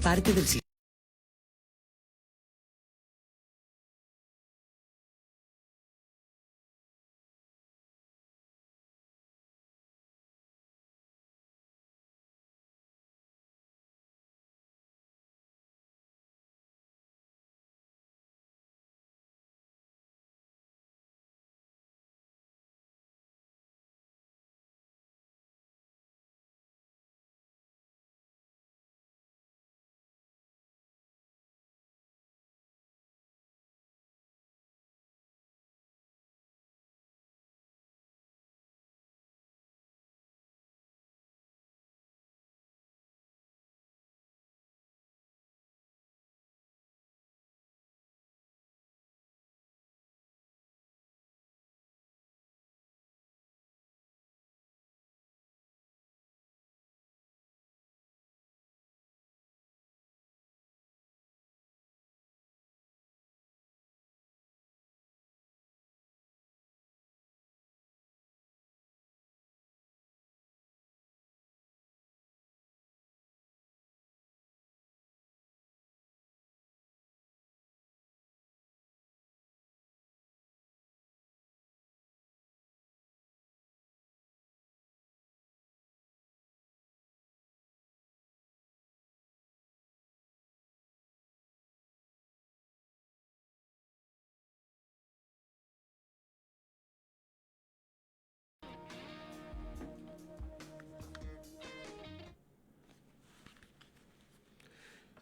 parte del sistema.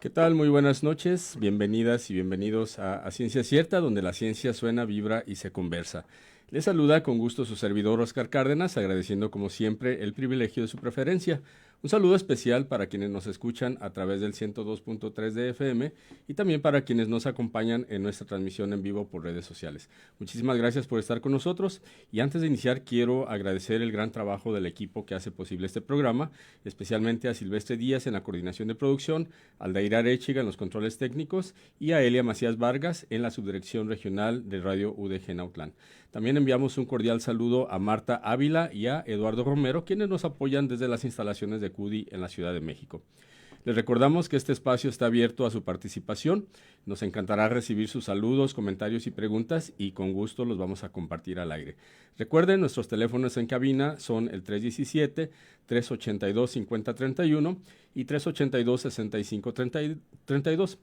¿Qué tal? Muy buenas noches, bienvenidas y bienvenidos a Ciencia Cierta, donde la ciencia suena, vibra y se conversa. Les saluda con gusto su servidor Oscar Cárdenas, agradeciendo como siempre el privilegio de su preferencia. Un saludo especial para quienes nos escuchan a través del 102.3 de FM y también para quienes nos acompañan en nuestra transmisión en vivo por redes sociales. Muchísimas gracias por estar con nosotros y antes de iniciar quiero agradecer el gran trabajo del equipo que hace posible este programa, especialmente a Silvestre Díaz en la coordinación de producción, a Aldair Arechiga en los controles técnicos y a Elia Macías Vargas en la subdirección regional de Radio UDG Nautlán. También enviamos un cordial saludo a Marta Ávila y a Eduardo Romero, quienes nos apoyan desde las instalaciones de CUDI en la Ciudad de México. Les recordamos que este espacio está abierto a su participación. Nos encantará recibir sus saludos, comentarios y preguntas y con gusto los vamos a compartir al aire. Recuerden, nuestros teléfonos en cabina son el 317-382-5031 y 382-6532.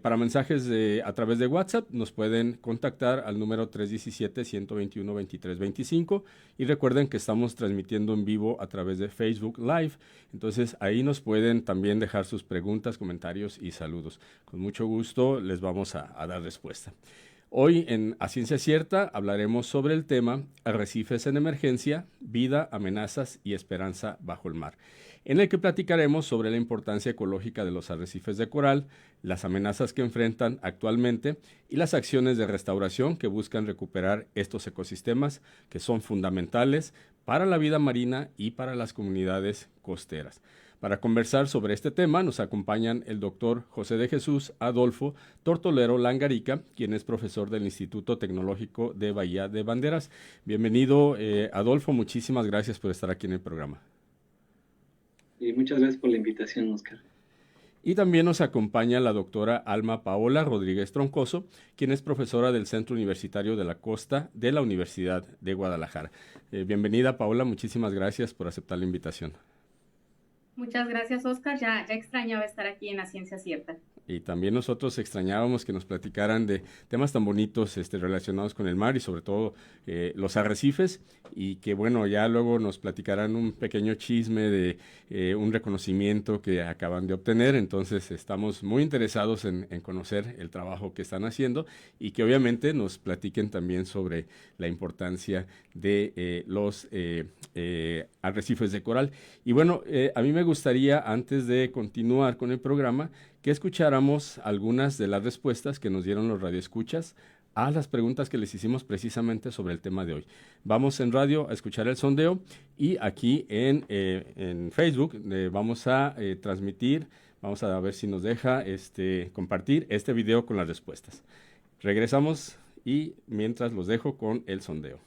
Para mensajes a través de WhatsApp nos pueden contactar al número 317-121-2325 y recuerden que estamos transmitiendo en vivo a través de Facebook Live, entonces ahí nos pueden también dejar sus preguntas, comentarios y saludos. Con mucho gusto les vamos a dar respuesta. Hoy en A Ciencia Cierta hablaremos sobre el tema Arrecifes en emergencia, vida, amenazas y esperanza bajo el mar, en el que platicaremos sobre la importancia ecológica de los arrecifes de coral, las amenazas que enfrentan actualmente y las acciones de restauración que buscan recuperar estos ecosistemas que son fundamentales para la vida marina y para las comunidades costeras. Para conversar sobre este tema nos acompañan el doctor José de Jesús Adolfo Tortolero Langarica, quien es profesor del Instituto Tecnológico de Bahía de Banderas. Bienvenido, Adolfo, muchísimas gracias por estar aquí en el programa. Y muchas gracias por la invitación, Oscar. Y también nos acompaña la doctora Alma Paola Rodríguez Troncoso, quien es profesora del Centro Universitario de la Costa de la Universidad de Guadalajara. Bienvenida, Paola, muchísimas gracias por aceptar la invitación. Muchas gracias, Oscar. Ya extrañaba estar aquí en La Ciencia Cierta. Y también nosotros extrañábamos que nos platicaran de temas tan bonitos relacionados con el mar y sobre todo los arrecifes, y que bueno, ya luego nos platicarán un pequeño chisme de un reconocimiento que acaban de obtener. Entonces estamos muy interesados en conocer el trabajo que están haciendo y que obviamente nos platiquen también sobre la importancia de los arrecifes de coral. Y bueno, a mí me gustaría, antes de continuar con el programa, que escucháramos algunas de las respuestas que nos dieron los radioescuchas a las preguntas que les hicimos precisamente sobre el tema de hoy. Vamos en radio a escuchar el sondeo y aquí en Facebook vamos a transmitir, vamos a ver si nos deja compartir este video con las respuestas. Regresamos y mientras los dejo con el sondeo.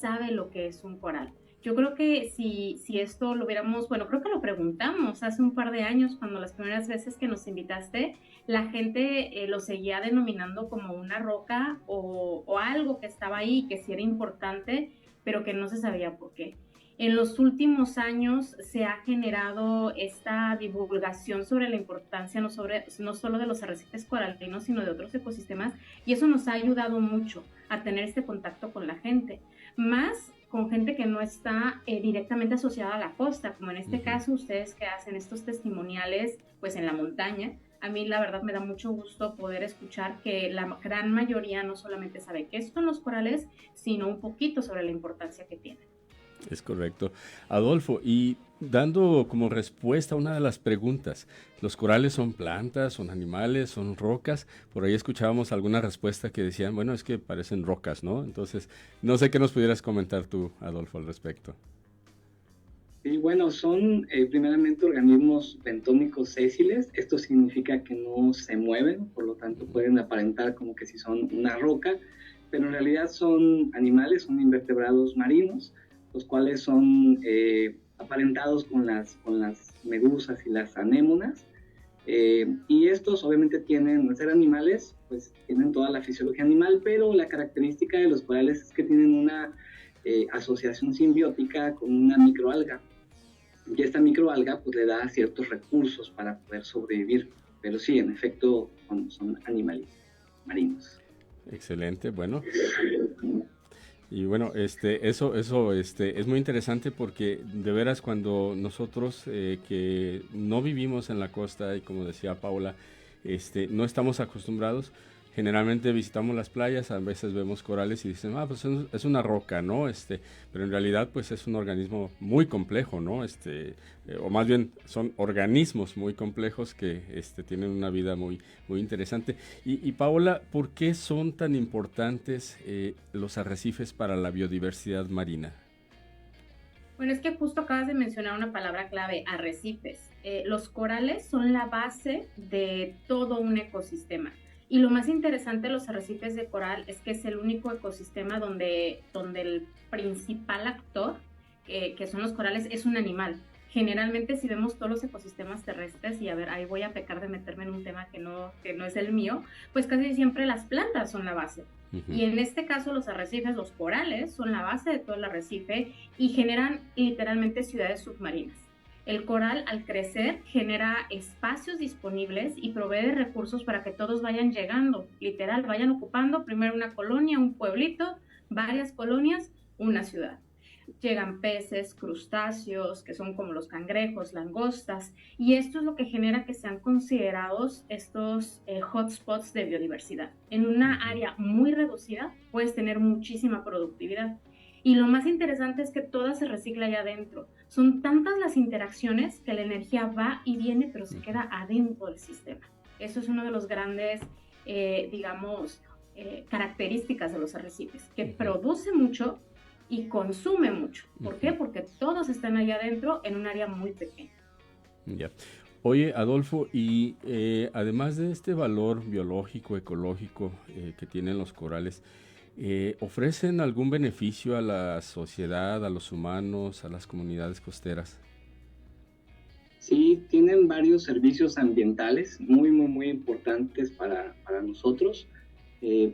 sabe lo que es un coral. Yo creo que si esto lo hubiéramos, bueno, creo que lo preguntamos hace un par de años, cuando las primeras veces que nos invitaste, la gente lo seguía denominando como una roca o algo que estaba ahí, que sí era importante, pero que no se sabía por qué. En los últimos años se ha generado esta divulgación sobre la importancia no solo de los arrecifes coralinos, sino de otros ecosistemas, y eso nos ha ayudado mucho a tener este contacto con la gente, más con gente que no está directamente asociada a la costa, como en este caso ustedes que hacen estos testimoniales pues en la montaña. A mí la verdad me da mucho gusto poder escuchar que la gran mayoría no solamente sabe qué son los corales, sino un poquito sobre la importancia que tienen. Es correcto. Adolfo, y dando como respuesta a una de las preguntas, ¿los corales son plantas, son animales, son rocas? Por ahí escuchábamos alguna respuesta que decían, bueno, es que parecen rocas, ¿no? Entonces, no sé qué nos pudieras comentar tú, Adolfo, al respecto. Sí, bueno, son primeramente organismos bentónicos sésiles. Esto significa que no se mueven, por lo tanto pueden aparentar como que si son una roca, pero en realidad son animales, son invertebrados marinos, los cuales son aparentados con las medusas y las anémonas. Y estos obviamente tienen, al ser animales, pues tienen toda la fisiología animal, pero la característica de los corales es que tienen una asociación simbiótica con una microalga. Y esta microalga pues le da ciertos recursos para poder sobrevivir. Pero sí, en efecto, son animales marinos. Excelente, bueno. Y bueno, eso es muy interesante porque de veras cuando nosotros que no vivimos en la costa y como decía Paula, no estamos acostumbrados, generalmente visitamos las playas, a veces vemos corales y dicen, pues es una roca, ¿no? Pero en realidad pues es un organismo muy complejo, ¿no? O más bien son organismos muy complejos que tienen una vida muy, muy interesante. Y Paola, ¿por qué son tan importantes los arrecifes para la biodiversidad marina? Bueno, es que justo acabas de mencionar una palabra clave, arrecifes. Los corales son la base de todo un ecosistema. Y lo más interesante de los arrecifes de coral es que es el único ecosistema donde el principal actor, que son los corales, es un animal. Generalmente si vemos todos los ecosistemas terrestres, y a ver, ahí voy a pecar de meterme en un tema que no es el mío, pues casi siempre las plantas son la base. Y en este caso los arrecifes, los corales, son la base de todo el arrecife y generan literalmente ciudades submarinas. El coral, al crecer, genera espacios disponibles y provee de recursos para que todos vayan llegando, literal, vayan ocupando primero una colonia, un pueblito, varias colonias, una ciudad. Llegan peces, crustáceos, que son como los cangrejos, langostas, y esto es lo que genera que sean considerados estos hotspots de biodiversidad. En una área muy reducida puedes tener muchísima productividad. Y lo más interesante es que toda se recicla allá adentro. Son tantas las interacciones que la energía va y viene, pero se queda adentro del sistema. Eso es uno de los grandes, características de los arrecifes, que produce mucho y consume mucho. ¿Por qué? Porque todos están allá adentro en un área muy pequeña. Ya. Oye, Adolfo, y además de este valor biológico, ecológico que tienen los corales, ¿ofrecen algún beneficio a la sociedad, a los humanos, a las comunidades costeras? Sí, tienen varios servicios ambientales muy, muy, muy importantes para nosotros.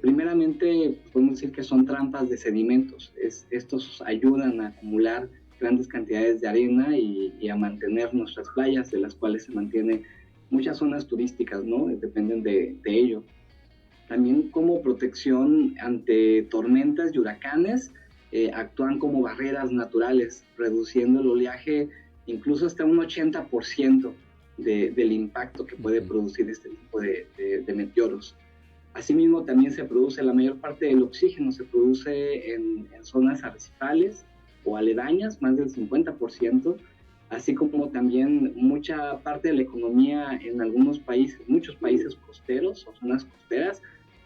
Primeramente, podemos decir que son trampas de sedimentos. Estos ayudan a acumular grandes cantidades de arena y a mantener nuestras playas, de las cuales se mantienen muchas zonas turísticas, ¿no? Dependen de ello. También como protección ante tormentas y huracanes, actúan como barreras naturales, reduciendo el oleaje incluso hasta un 80% del impacto que puede producir este tipo de meteoros. Asimismo, también se produce, la mayor parte del oxígeno se produce en zonas arrecifales o aledañas, más del 50%, así como también mucha parte de la economía en algunos países, muchos países costeros o zonas costeras,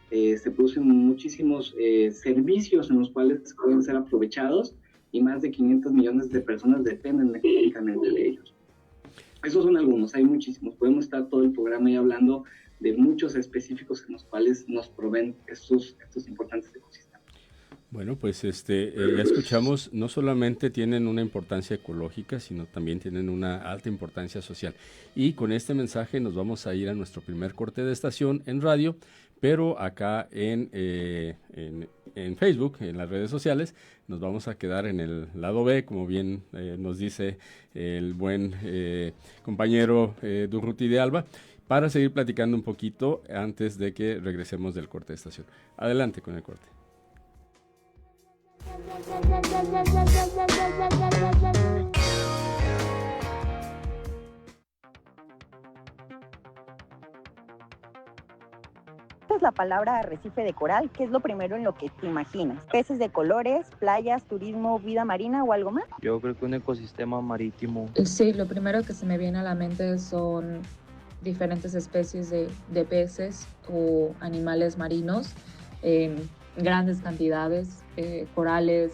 se producen muchísimos servicios en los cuales pueden ser aprovechados y más de 500 millones de personas dependen económicamente de ellos. Esos son algunos, hay muchísimos. Podemos estar todo el programa ahí hablando de muchos específicos en los cuales nos proveen estos importantes ecosistemas. Bueno, pues ya escuchamos, no solamente tienen una importancia ecológica, sino también tienen una alta importancia social. Y con este mensaje nos vamos a ir a nuestro primer corte de estación en radio, pero acá en Facebook, en las redes sociales, nos vamos a quedar en el lado B, como bien nos dice el buen compañero Durruti de Alba, para seguir platicando un poquito antes de que regresemos del corte de estación. Adelante con el corte. Es la palabra arrecife de coral, ¿qué es lo primero en lo que te imaginas? ¿Peces de colores, playas, turismo, vida marina o algo más? Yo creo que un ecosistema marítimo. Sí, lo primero que se me viene a la mente son diferentes especies de peces o animales marinos en grandes cantidades, corales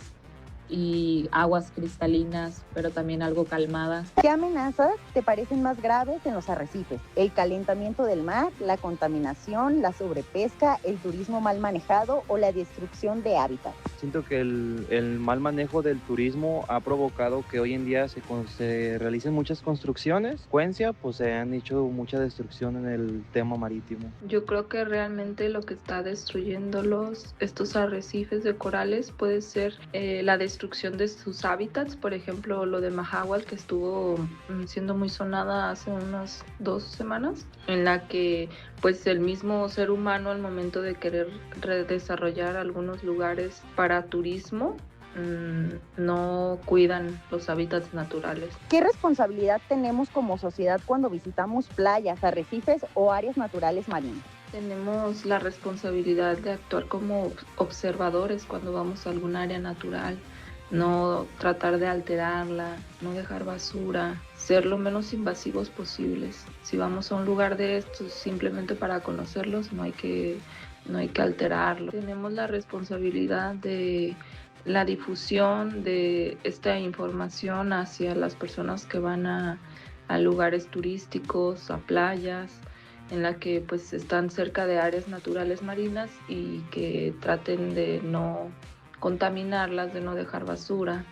y aguas cristalinas, pero también algo calmadas. ¿Qué amenazas te parecen más graves en los arrecifes? ¿El calentamiento del mar, la contaminación, la sobrepesca, el turismo mal manejado o la destrucción de hábitats? Siento que el mal manejo del turismo ha provocado que hoy en día se realicen muchas construcciones. En consecuencia, pues se han hecho mucha destrucción en el tema marítimo. Yo creo que realmente lo que está destruyendo estos arrecifes de corales puede ser la destrucción de sus hábitats, por ejemplo lo de Mahahual, que estuvo siendo muy sonada hace unas 2 semanas, en la que pues el mismo ser humano al momento de querer desarrollar algunos lugares para turismo no cuidan los hábitats naturales. ¿Qué responsabilidad tenemos como sociedad cuando visitamos playas, arrecifes o áreas naturales marinas? Tenemos la responsabilidad de actuar como observadores cuando vamos a algún área natural, no tratar de alterarla, no dejar basura, ser lo menos invasivos posibles. Si vamos a un lugar de estos simplemente para conocerlos, no hay que alterarlo. Tenemos la responsabilidad de la difusión de esta información hacia las personas que van a lugares turísticos, a playas, en la que pues están cerca de áreas naturales marinas y que traten de no contaminarlas, de no dejar basura.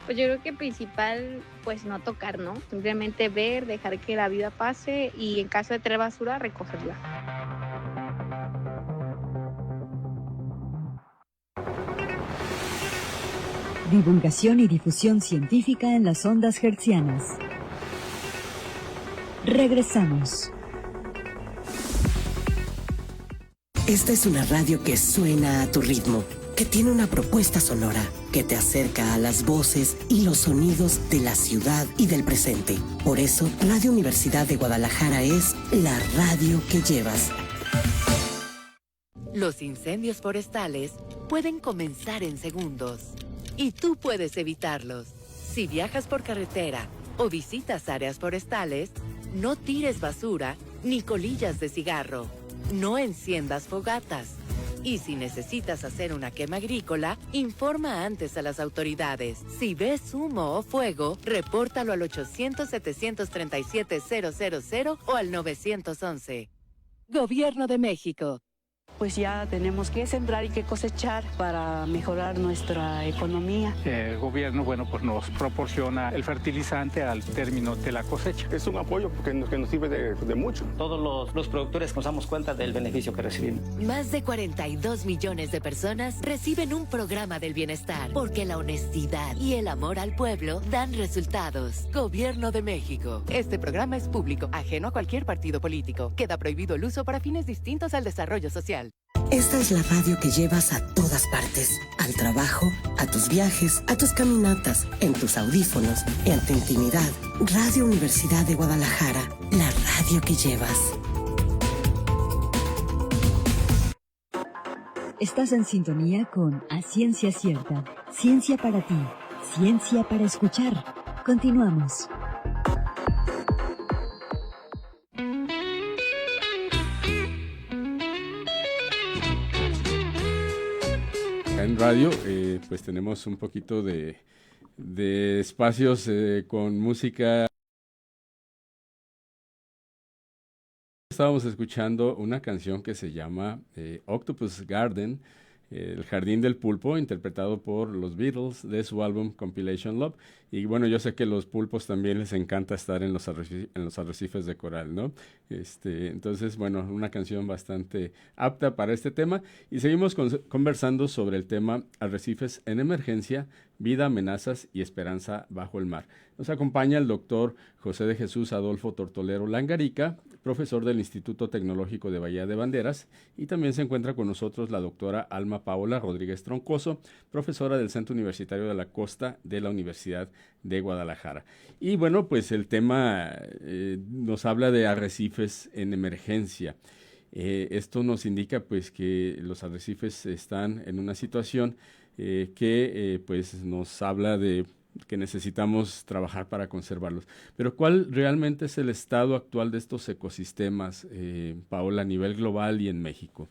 Pues yo creo que principal, pues no tocar, ¿no? Simplemente ver, dejar que la vida pase y en caso de tener basura, recogerla. Divulgación y difusión científica en las ondas hertzianas. Regresamos. Esta es una radio que suena a tu ritmo, que tiene una propuesta sonora, que te acerca a las voces y los sonidos de la ciudad y del presente. Por eso, Radio Universidad de Guadalajara es la radio que llevas. Los incendios forestales pueden comenzar en segundos y tú puedes evitarlos. Si viajas por carretera o visitas áreas forestales, no tires basura ni colillas de cigarro. No enciendas fogatas. Y si necesitas hacer una quema agrícola, informa antes a las autoridades. Si ves humo o fuego, repórtalo al 800-737-000 o al 911. Gobierno de México. Pues ya tenemos que sembrar y que cosechar para mejorar nuestra economía. El gobierno, pues nos proporciona el fertilizante al término de la cosecha. Es un apoyo porque nos sirve de mucho. Todos los productores nos damos cuenta del beneficio que recibimos. Más de 42 millones de personas reciben un programa del bienestar, porque la honestidad y el amor al pueblo dan resultados. Gobierno de México. Este programa es público, ajeno a cualquier partido político. Queda prohibido el uso para fines distintos al desarrollo social. Esta es la radio que llevas a todas partes, al trabajo, a tus viajes, a tus caminatas, en tus audífonos, en tu intimidad. Radio Universidad de Guadalajara, la radio que llevas. Estás en sintonía con A Ciencia Cierta, ciencia para ti, ciencia para escuchar. Continuamos. En radio, pues tenemos un poquito de espacios con música. Estábamos escuchando una canción que se llama Octopus Garden, El Jardín del Pulpo, interpretado por los Beatles de su álbum Compilation Love. Y bueno, yo sé que los pulpos también les encanta estar en los arrecifes de coral, ¿no? Entonces, bueno, una canción bastante apta para este tema. Y seguimos conversando sobre el tema Arrecifes en Emergencia, Vida, Amenazas y Esperanza bajo el mar. Nos acompaña el doctor José de Jesús Adolfo Tortolero Langarica, profesor del Instituto Tecnológico de Bahía de Banderas, y también se encuentra con nosotros la doctora Alma Paola Rodríguez Troncoso, profesora del Centro Universitario de la Costa de la Universidad de Guadalajara. Y bueno, pues el tema nos habla de arrecifes en emergencia. Esto nos indica pues que los arrecifes están en una situación que pues nos habla de que necesitamos trabajar para conservarlos. Pero ¿cuál realmente es el estado actual de estos ecosistemas, Paola, a nivel global y en México?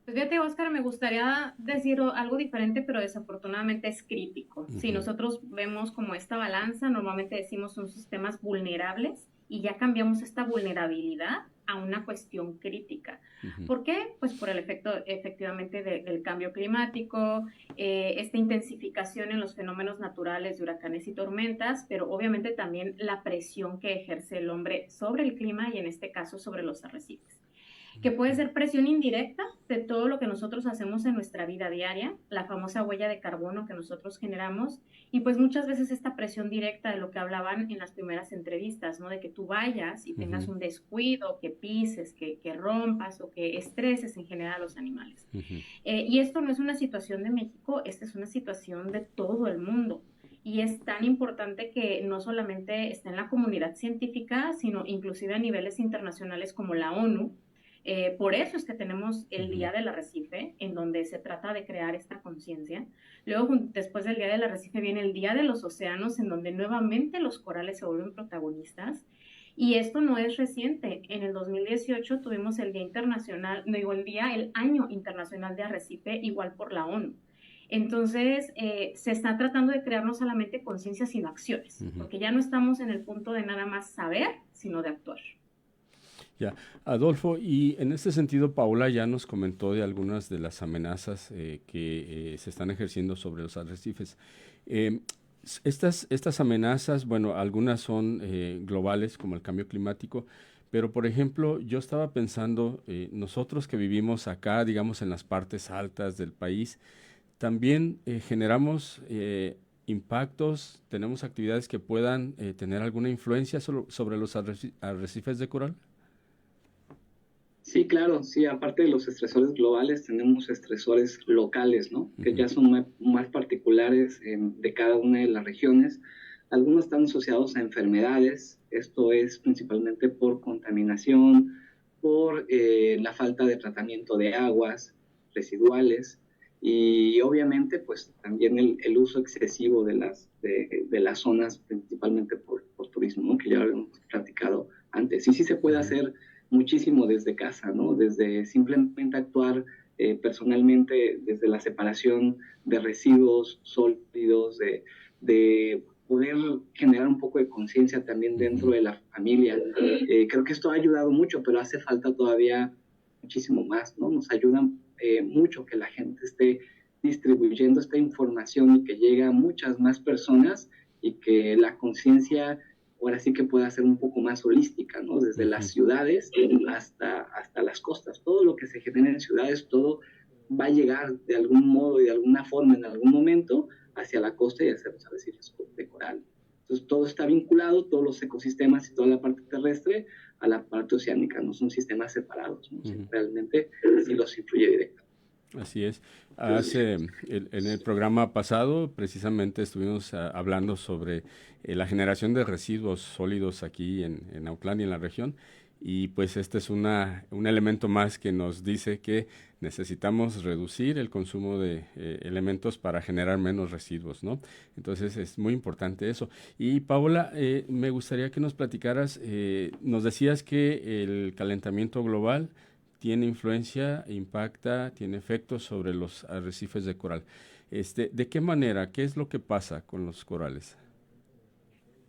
Pues fíjate, Oscar, me gustaría decir algo diferente, pero desafortunadamente es crítico. Si nosotros vemos como esta balanza, normalmente decimos son sistemas vulnerables y ya cambiamos esta vulnerabilidad a una cuestión crítica. ¿Por qué? Pues por el efecto efectivamente del cambio climático, esta intensificación en los fenómenos naturales de huracanes y tormentas, pero obviamente también la presión que ejerce el hombre sobre el clima y en este caso sobre los arrecifes, que puede ser presión indirecta de todo lo que nosotros hacemos en nuestra vida diaria, la famosa huella de carbono que nosotros generamos, y pues muchas veces esta presión directa de lo que hablaban en las primeras entrevistas, ¿no? De que tú vayas y tengas un descuido, que pises, que rompas o que estreses en general a los animales. Y esto no es una situación de México, esta es una situación de todo el mundo. Y es tan importante que no solamente está en la comunidad científica, sino inclusive a niveles internacionales como la ONU. Por eso es que tenemos el Día del Arrecife, en donde se trata de crear esta conciencia. Luego, después del Día del Arrecife, viene el Día de los Océanos, en donde nuevamente los corales se vuelven protagonistas. Y esto no es reciente. En el 2018 tuvimos el el Año Internacional de Arrecife, igual por la ONU. Entonces, se está tratando de crear no solamente conciencia, sino acciones, porque ya no estamos en el punto de nada más saber, sino de actuar. Ya, Adolfo, y en este sentido, Paola ya nos comentó de algunas de las amenazas que se están ejerciendo sobre los arrecifes. Estas amenazas, bueno, algunas son globales, como el cambio climático, pero, por ejemplo, yo estaba pensando, nosotros que vivimos acá, digamos, en las partes altas del país, también generamos impactos, tenemos actividades que puedan tener alguna influencia sobre los arrecifes de coral. Sí, claro, sí, aparte de los estresores globales, tenemos estresores locales, ¿no? Que ya son más particulares de cada una de las regiones. Algunos están asociados a enfermedades, esto es principalmente por contaminación, por la falta de tratamiento de aguas residuales y obviamente pues también el uso excesivo de las zonas, principalmente por turismo, ¿no? Que ya lo hemos platicado antes. Y sí se puede hacer muchísimo desde casa, ¿no? Desde simplemente actuar personalmente, desde la separación de residuos sólidos, de poder generar un poco de conciencia también dentro de la familia. Creo que esto ha ayudado mucho, pero hace falta todavía muchísimo más, ¿no? Nos ayuda mucho que la gente esté distribuyendo esta información y que llegue a muchas más personas y que la conciencia ahora sí que pueda ser un poco más holística, ¿no? Desde las ciudades hasta las costas. Todo lo que se genera en ciudades, todo va a llegar de algún modo y de alguna forma en algún momento hacia la costa y hacia los arrecifes de coral. Entonces todo está vinculado, todos los ecosistemas y toda la parte terrestre a la parte oceánica, no son sistemas separados, ¿no? Realmente sí los influye directamente. Así es. En el programa pasado precisamente estuvimos hablando sobre la generación de residuos sólidos aquí en Autlán y en la región, y pues este es un elemento más que nos dice que necesitamos reducir el consumo de elementos para generar menos residuos, ¿no? Entonces es muy importante eso. Y Paola, me gustaría que nos platicaras, nos decías que el calentamiento global tiene influencia, impacta, tiene efectos sobre los arrecifes de coral. ¿De qué manera? ¿Qué es lo que pasa con los corales?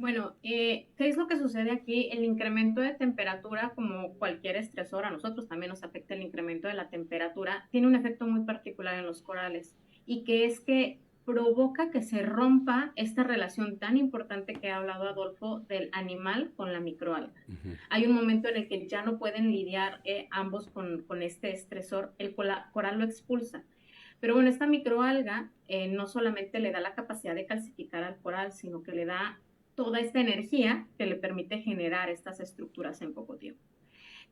Bueno, ¿qué es lo que sucede aquí? El incremento de temperatura, como cualquier estresor, a nosotros también nos afecta el incremento de la temperatura, tiene un efecto muy particular en los corales, y que es que provoca que se rompa esta relación tan importante que ha hablado Adolfo del animal con la microalga. Hay un momento en el que ya no pueden lidiar ambos con este estresor, el coral lo expulsa. Pero bueno, esta microalga no solamente le da la capacidad de calcificar al coral, sino que le da toda esta energía que le permite generar estas estructuras en poco tiempo.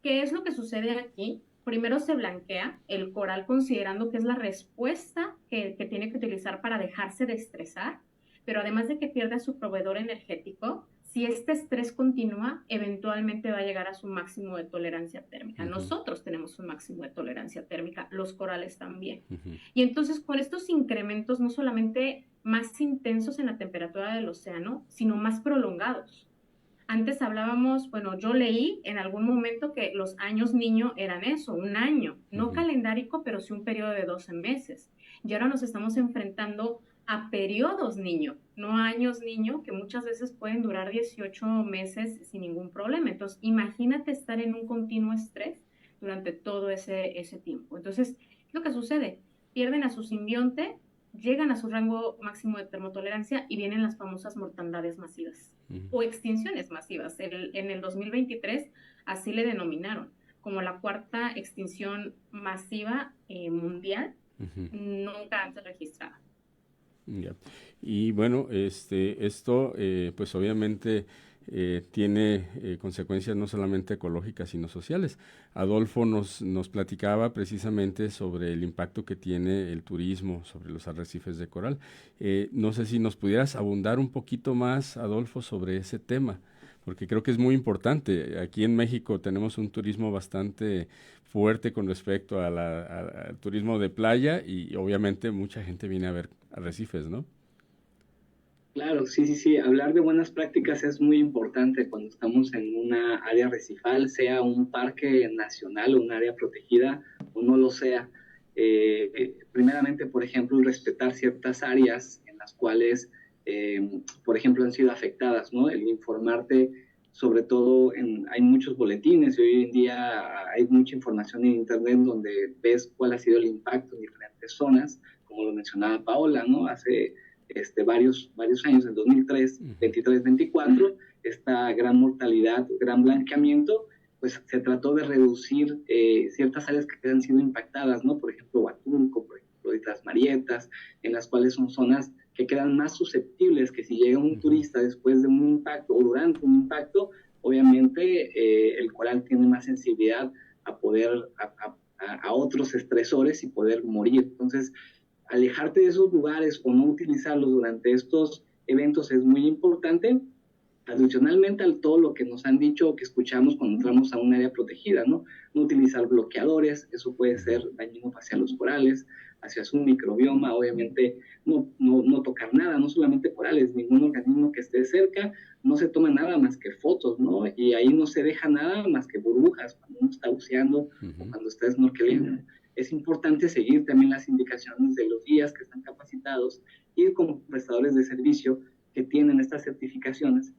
¿Qué es lo que sucede aquí? Primero se blanquea el coral considerando que es la respuesta que tiene que utilizar para dejarse de estresar, pero además de que pierde a su proveedor energético, si este estrés continúa, eventualmente va a llegar a su máximo de tolerancia térmica. Nosotros tenemos un máximo de tolerancia térmica, los corales también. Y entonces con estos incrementos no solamente más intensos en la temperatura del océano, sino más prolongados. Antes hablábamos, bueno, yo leí en algún momento que los años niño eran eso, un año, no calendárico, pero sí un periodo de 12 meses. Y ahora nos estamos enfrentando a periodos niño, no años niño, que muchas veces pueden durar 18 meses sin ningún problema. Entonces, imagínate estar en un continuo estrés durante todo ese tiempo. Entonces, lo que sucede, pierden a su simbionte, llegan a su rango máximo de termotolerancia y vienen las famosas mortandades masivas o extinciones masivas. En el 2023 así le denominaron, como la 4ª extinción masiva mundial, nunca antes registrada. Yeah. Y bueno, esto pues obviamente tiene consecuencias no solamente ecológicas, sino sociales. Adolfo nos platicaba precisamente sobre el impacto que tiene el turismo sobre los arrecifes de coral. No sé si nos pudieras abundar un poquito más, Adolfo, sobre ese tema, porque creo que es muy importante. Aquí en México tenemos un turismo bastante fuerte con respecto al turismo de playa y obviamente mucha gente viene a ver arrecifes, ¿no? Claro, sí. Hablar de buenas prácticas es muy importante cuando estamos en una área arrecifal, sea un parque nacional o un área protegida o no lo sea. Primeramente, por ejemplo, respetar ciertas áreas en las cuales, por ejemplo, han sido afectadas, ¿no? El informarte, sobre todo, hay muchos boletines y hoy en día hay mucha información en internet donde ves cuál ha sido el impacto en diferentes zonas, como lo mencionaba Paola, ¿no? Hace varios años, en 2003, 23-24, esta gran mortalidad, gran blanqueamiento, pues se trató de reducir ciertas áreas que han sido impactadas, ¿no? Por ejemplo, Huatulco, por ejemplo, Islas Marietas, en las cuales son zonas que quedan más susceptibles, que si llega un turista después de un impacto o durante un impacto, obviamente el coral tiene más sensibilidad a poder, a otros estresores y poder morir. Entonces, alejarte de esos lugares o no utilizarlos durante estos eventos es muy importante, adicionalmente a todo lo que nos han dicho o que escuchamos cuando entramos a un área protegida, ¿no? No utilizar bloqueadores, eso puede ser dañino hacia los corales, hacia su microbioma, obviamente no tocar nada, no solamente corales, ningún organismo que esté cerca, no se toma nada más que fotos, ¿no? Y ahí no se deja nada más que burbujas cuando uno está buceando o cuando está snorkelando. Es importante seguir también las indicaciones de los guías que están capacitados, ir con prestadores de servicio que tienen estas certificaciones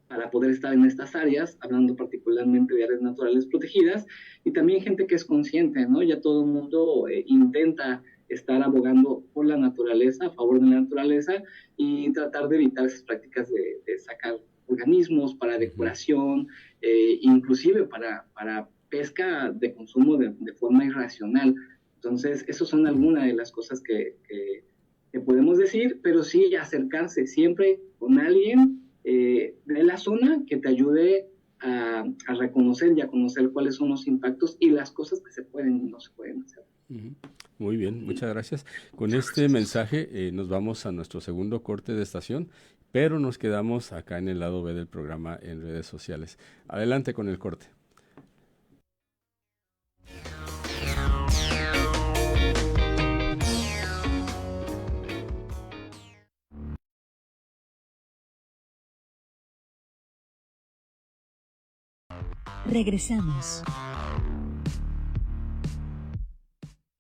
para poder estar en estas áreas, hablando particularmente de áreas naturales protegidas, y también gente que es consciente, ¿no? Ya todo el mundo intenta estar abogando por la naturaleza, a favor de la naturaleza, y tratar de evitar esas prácticas de sacar organismos para decoración, inclusive para pesca de consumo de forma irracional. Entonces, esas son algunas de las cosas que podemos decir, pero sí acercarse siempre con alguien de la zona que te ayude a reconocer y a conocer cuáles son los impactos y las cosas que se pueden y no se pueden hacer. Muy bien, muchas gracias. Con este mensaje nos vamos a nuestro segundo corte de estación, pero nos quedamos acá en el lado B del programa en redes sociales. Adelante con el corte. Regresamos.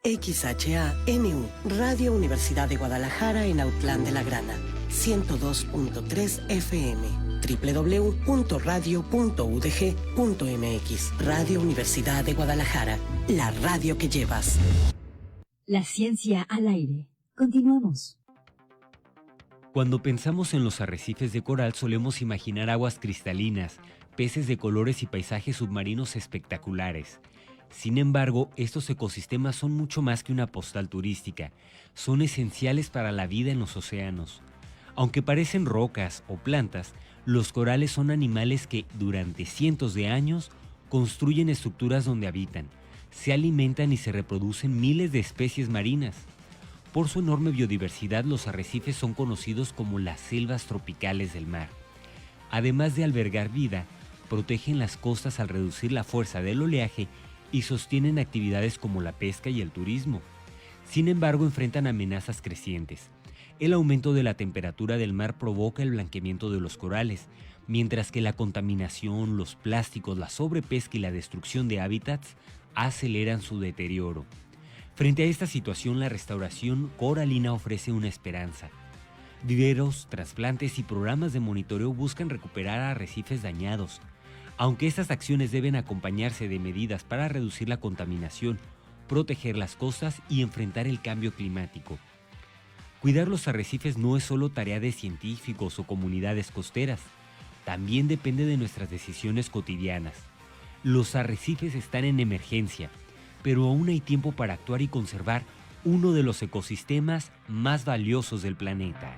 XHANU, Radio Universidad de Guadalajara en Autlán de la Grana. 102.3 FM, www.radio.udg.mx. Radio Universidad de Guadalajara, la radio que llevas. La ciencia al aire. Continuamos. Cuando pensamos en los arrecifes de coral solemos imaginar aguas cristalinas, peces de colores y paisajes submarinos espectaculares. Sin embargo, estos ecosistemas son mucho más que una postal turística. Son esenciales para la vida en los océanos. Aunque parecen rocas o plantas, los corales son animales que, durante cientos de años, construyen estructuras donde habitan, se alimentan y se reproducen miles de especies marinas. Por su enorme biodiversidad, los arrecifes son conocidos como las selvas tropicales del mar. Además de albergar vida, protegen las costas al reducir la fuerza del oleaje y sostienen actividades como la pesca y el turismo. Sin embargo, enfrentan amenazas crecientes. El aumento de la temperatura del mar provoca el blanqueamiento de los corales, mientras que la contaminación, los plásticos, la sobrepesca y la destrucción de hábitats aceleran su deterioro. Frente a esta situación, la restauración coralina ofrece una esperanza. Viveros, trasplantes y programas de monitoreo buscan recuperar arrecifes dañados. Aunque estas acciones deben acompañarse de medidas para reducir la contaminación, proteger las costas y enfrentar el cambio climático. Cuidar los arrecifes no es solo tarea de científicos o comunidades costeras, también depende de nuestras decisiones cotidianas. Los arrecifes están en emergencia, pero aún hay tiempo para actuar y conservar uno de los ecosistemas más valiosos del planeta.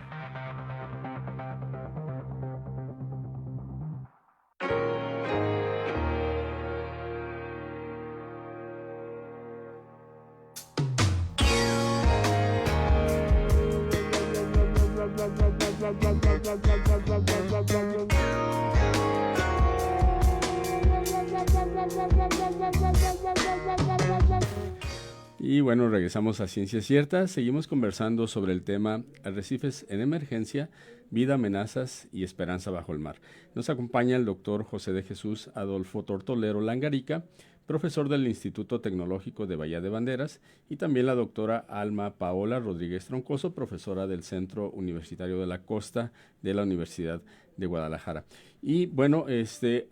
Y bueno, regresamos a Ciencia Cierta. Seguimos conversando sobre el tema arrecifes en emergencia, vida, amenazas y esperanza bajo el mar. Nos acompaña el doctor José de Jesús Adolfo Tortolero Langarica, profesor del Instituto Tecnológico de Bahía de Banderas, y también la doctora Alma Paola Rodríguez Troncoso, profesora del Centro Universitario de la Costa de la Universidad de Guadalajara. Y bueno,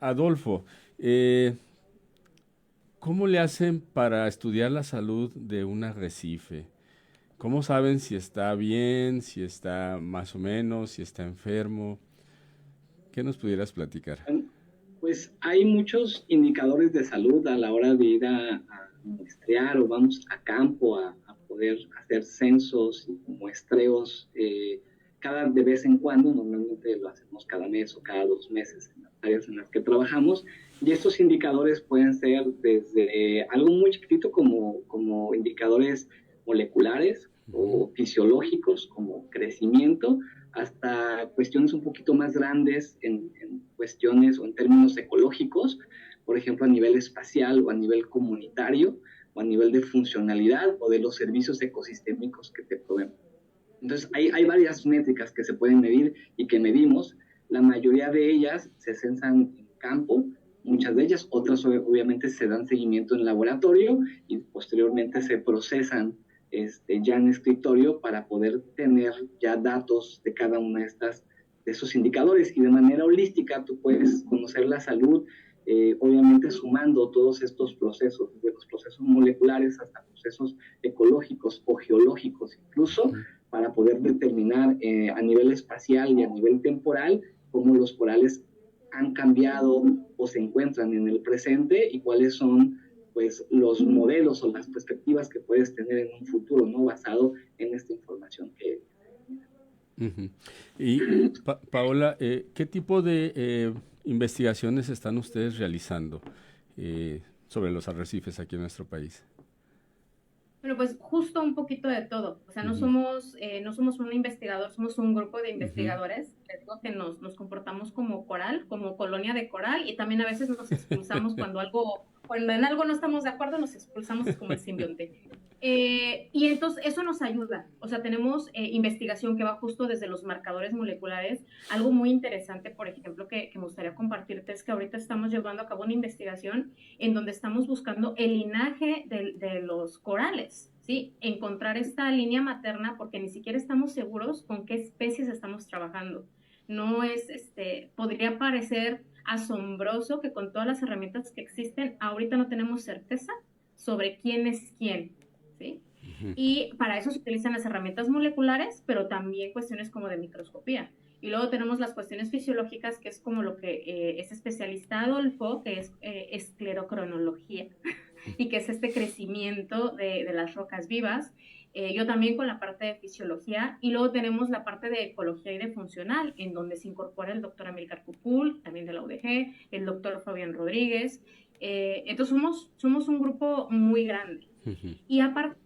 Adolfo, ¿cómo le hacen para estudiar la salud de un arrecife? ¿Cómo saben si está bien, si está más o menos, si está enfermo? ¿Qué nos pudieras platicar? Pues hay muchos indicadores de salud a la hora de ir a muestrear o vamos a campo a poder hacer censos y muestreos de vez en cuando. Normalmente lo hacemos cada mes o cada 2 meses en las áreas en las que trabajamos. Y estos indicadores pueden ser desde algo muy chiquitito como indicadores moleculares o fisiológicos como crecimiento, hasta cuestiones un poquito más grandes en cuestiones o en términos ecológicos, por ejemplo a nivel espacial o a nivel comunitario o a nivel de funcionalidad o de los servicios ecosistémicos que te proveen. Entonces hay varias métricas que se pueden medir y que medimos. La mayoría de ellas se censan en campo, muchas de ellas, otras obviamente se dan seguimiento en laboratorio y posteriormente se procesan ya en escritorio para poder tener ya datos de cada una de esos indicadores, y de manera holística tú puedes conocer la salud, obviamente sumando todos estos procesos, desde los procesos moleculares hasta procesos ecológicos o geológicos incluso, para poder determinar a nivel espacial y a nivel temporal cómo los corales han cambiado o se encuentran en el presente y cuáles son pues los modelos o las perspectivas que puedes tener en un futuro, ¿no? Basado en esta información que... Y Paola, ¿qué tipo de investigaciones están ustedes realizando sobre los arrecifes aquí en nuestro país? Bueno, pues justo un poquito de todo. O sea, no somos un investigador, somos un grupo de investigadores. Les digo que nos comportamos como coral, como colonia de coral, y también a veces nos expulsamos cuando en algo no estamos de acuerdo, nos expulsamos como el simbionte. Y entonces eso nos ayuda. O sea, tenemos investigación que va justo desde los marcadores moleculares. Algo muy interesante, por ejemplo, que me gustaría compartirte es que ahorita estamos llevando a cabo una investigación en donde estamos buscando el linaje de los corales, ¿sí? Encontrar esta línea materna, porque ni siquiera estamos seguros con qué especies estamos trabajando. No es, podría parecer asombroso que con todas las herramientas que existen, ahorita no tenemos certeza sobre quién es quién, ¿sí? Y para eso se utilizan las herramientas moleculares, pero también cuestiones como de microscopía. Y luego tenemos las cuestiones fisiológicas, que es como lo que es especialista Adolfo, que es esclerocronología, y que es este crecimiento de las rocas vivas. Yo también con la parte de fisiología, y luego tenemos la parte de ecología y de funcional, en donde se incorpora el doctor Amílcar Cupul, también de la UDG, el doctor Fabián Rodríguez. Entonces somos un grupo muy grande. Y aparte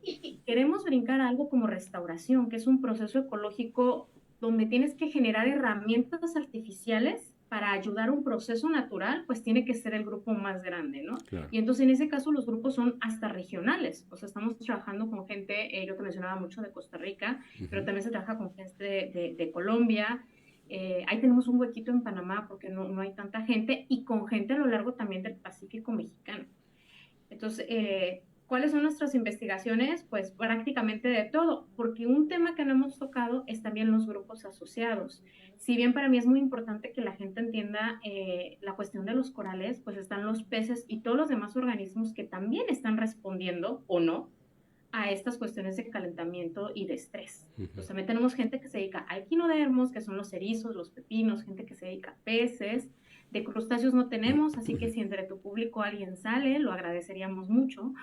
queremos brincar a algo como restauración, que es un proceso ecológico donde tienes que generar herramientas artificiales para ayudar a un proceso natural, pues tiene que ser el grupo más grande, ¿no? Claro. Y entonces en ese caso los grupos son hasta regionales, o sea, estamos trabajando con gente, yo te mencionaba mucho de Costa Rica, pero también se trabaja con gente de Colombia, ahí tenemos un huequito en Panamá porque no hay tanta gente, y con gente a lo largo también del Pacífico mexicano. Entonces, ¿cuáles son nuestras investigaciones? Pues prácticamente de todo, porque un tema que no hemos tocado es también los grupos asociados. Si bien para mí es muy importante que la gente entienda la cuestión de los corales, pues están los peces y todos los demás organismos que también están respondiendo, o no, a estas cuestiones de calentamiento y de estrés. Entonces también tenemos gente que se dedica a equinodermos, que son los erizos, los pepinos, gente que se dedica a peces. De crustáceos no tenemos, así que si entre tu público alguien sale, lo agradeceríamos mucho.